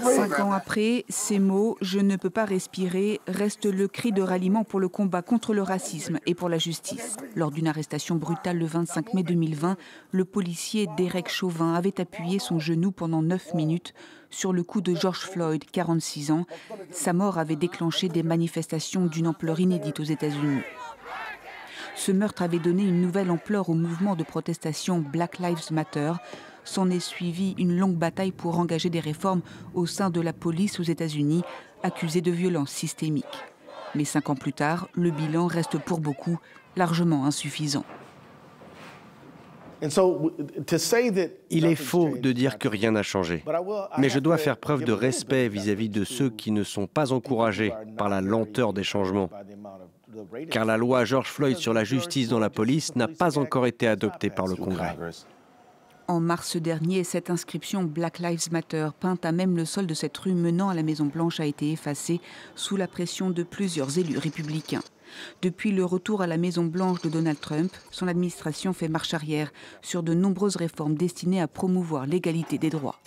5 ans après, ces mots « je ne peux pas respirer » restent le cri de ralliement pour le combat contre le racisme et pour la justice. Lors d'une arrestation brutale le 25 mai 2020, le policier Derek Chauvin avait appuyé son genou pendant 9 minutes sur le cou de George Floyd, 46 ans. Sa mort avait déclenché des manifestations d'une ampleur inédite aux États-Unis. Ce meurtre avait donné une nouvelle ampleur au mouvement de protestation Black Lives Matter. S'en est suivie une longue bataille pour engager des réformes au sein de la police aux États-Unis, accusée de violences systémiques. Mais 5 ans plus tard, le bilan reste pour beaucoup largement insuffisant. Il est faux de dire que rien n'a changé. Mais je dois faire preuve de respect vis-à-vis de ceux qui ne sont pas encouragés par la lenteur des changements. Car la loi George Floyd sur la justice dans la police n'a pas encore été adoptée par le Congrès. En mars dernier, cette inscription Black Lives Matter, peinte à même le sol de cette rue menant à la Maison-Blanche, a été effacée sous la pression de plusieurs élus républicains. Depuis le retour à la Maison-Blanche de Donald Trump, son administration fait marche arrière sur de nombreuses réformes destinées à promouvoir l'égalité des droits.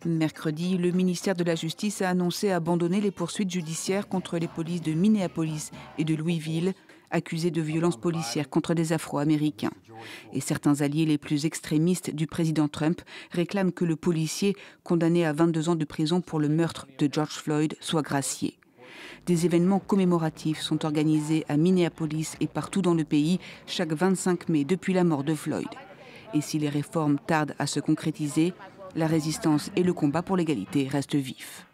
Mercredi, le ministère de la Justice a annoncé abandonner les poursuites judiciaires contre les polices de Minneapolis et de Louisville, accusés de violences policières contre des Afro-Américains. Et certains alliés les plus extrémistes du président Trump réclament que le policier, condamné à 22 ans de prison pour le meurtre de George Floyd, soit gracié. Des événements commémoratifs sont organisés à Minneapolis et partout dans le pays chaque 25 mai depuis la mort de Floyd. Et si les réformes tardent à se concrétiser, la résistance et le combat pour l'égalité restent vifs.